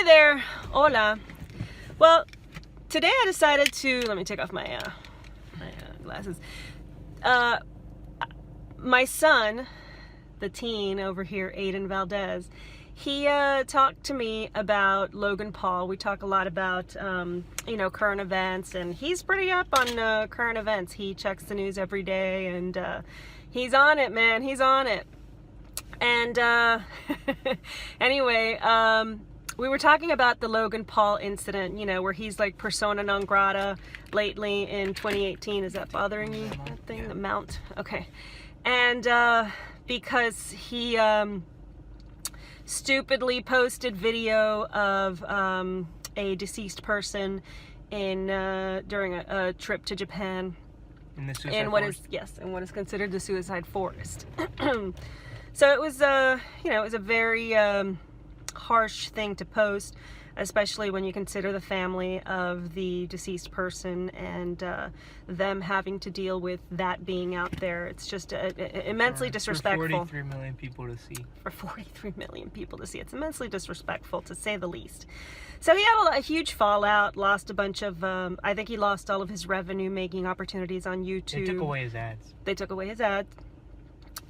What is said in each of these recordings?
Hey there, hola. Well, today I decided to, let me take off my glasses. My son, the teen over here, Aiden Valdez, he talked to me about Logan Paul. We talk a lot about, current events, and he's pretty up on current events. He checks the news every day, and he's on it, man. He's on it. And anyway, we were talking about the Logan Paul incident, where he's like persona non grata lately in 2018. Is that bothering you? That thing, yeah. The mount? Okay. And because he stupidly posted video of a deceased person during a trip to Japan. In the suicide forest? In what is considered the suicide forest. So it was, it was a very harsh thing to post, especially when you consider the family of the deceased person and them having to deal with that being out there. It's just immensely disrespectful. For 43 million people to see. For 43 million people to see. It's immensely disrespectful, to say the least. So he had a huge fallout, lost a bunch of, I think he lost all of his revenue-making opportunities on YouTube. They took away his ads. They took away his ads.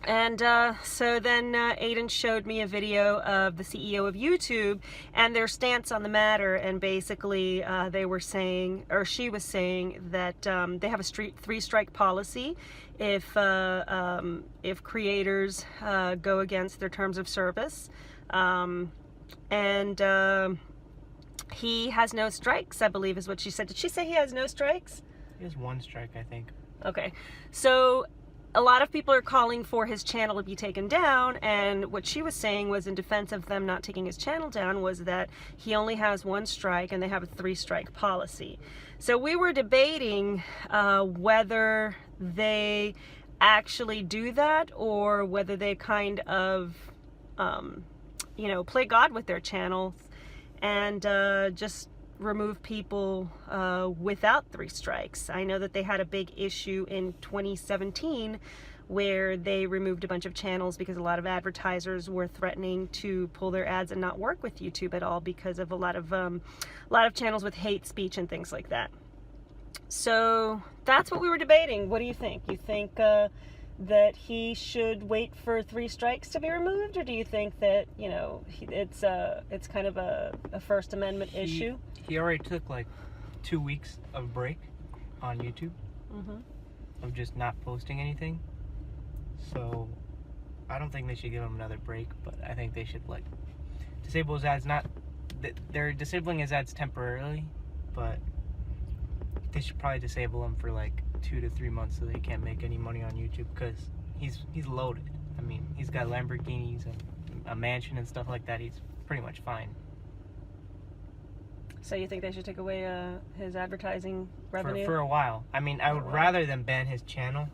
And so then Aiden showed me a video of the CEO of YouTube and their stance on the matter, and basically they were saying, or she was saying, that they have a three-strike policy if creators go against their terms of service, and he has no strikes, I believe is what she said. Did she say he has no strikes? He has one strike, I think. Okay, so a lot of people are calling for his channel to be taken down, and what she was saying was, in defense of them not taking his channel down, was that he only has one strike and they have a three-strike policy. So we were debating whether they actually do that or whether they kind of, play God with their channels and just remove people without three strikes. I know that they had a big issue in 2017 where they removed a bunch of channels because a lot of advertisers were threatening to pull their ads and not work with YouTube at all because of a lot of channels with hate speech and things like that. So that's what we were debating. What do you think? You think that he should wait for three strikes to be removed, or do you think that it's kind of a First Amendment issue? He already took like 2 weeks of break on YouTube, of just not posting anything. So I don't think they should give him another break, but I think they should disable his ads. They're disabling his ads temporarily, but they should probably disable him for 2 to 3 months so they can't make any money on YouTube, because he's loaded. I mean, he's got Lamborghinis and a mansion and stuff like that. He's pretty much fine. So you think they should take away his advertising revenue? For a while. I mean, I would rather than ban his channel.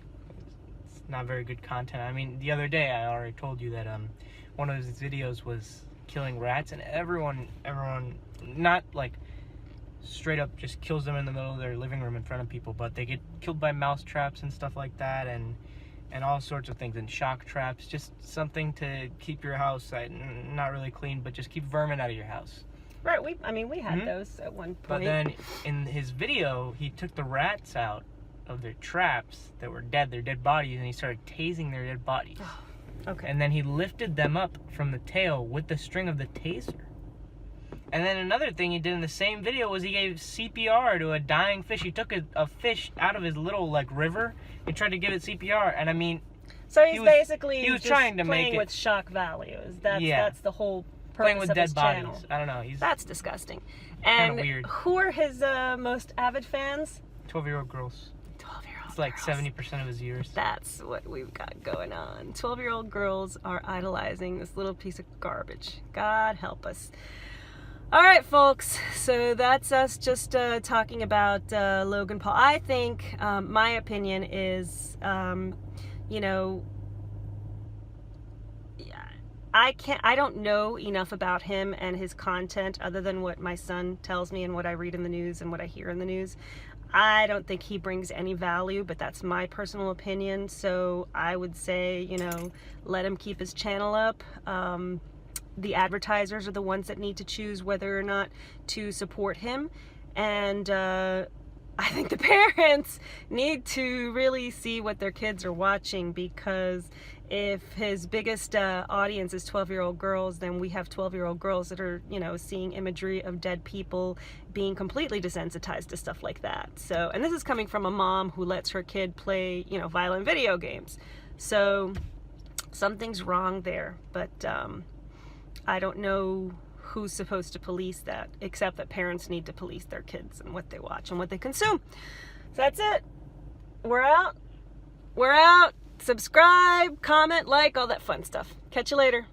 It's not very good content. I mean, the other day I already told you that one of his videos was killing rats, and everyone not straight up just kills them in the middle of their living room in front of people, but they get killed by mouse traps and stuff like that, and all sorts of things, and shock traps, just something to keep your house not really clean, but just keep vermin out of your house. Right, we had those at one point. But then in his video, he took the rats out of their traps that were dead, their dead bodies, and he started tasing their dead bodies. Okay. And then he lifted them up from the tail with the string of the taser. And then another thing he did in the same video was he gave CPR to a dying fish. He took a fish out of his little river and tried to give it CPR. And I mean, so he was trying to playing make it with shock value. That's the whole purpose playing with of dead his bodies. channel. I don't know. That's disgusting. Kinda And weird. who are his most avid fans? 12-year-old girls. 12-year-old. It's 70% of his viewers. That's what we've got going on. 12-year-old girls are idolizing this little piece of garbage. God help us. All right, folks, so that's us just talking about Logan Paul. I think my opinion is, I don't know enough about him and his content other than what my son tells me and what I read in the news and what I hear in the news. I don't think he brings any value, but that's my personal opinion. So I would say, let him keep his channel up. the advertisers are the ones that need to choose whether or not to support him. And I think the parents need to really see what their kids are watching, because if his biggest audience is 12-year-old girls, then we have 12-year-old girls that are, you know, seeing imagery of dead people, being completely desensitized to stuff like that. So, and this is coming from a mom who lets her kid play, you know, violent video games. So something's wrong there, but I don't know who's supposed to police that, except that parents need to police their kids and what they watch and what they consume. So that's it. We're out. We're out. Subscribe, comment, like, all that fun stuff. Catch you later.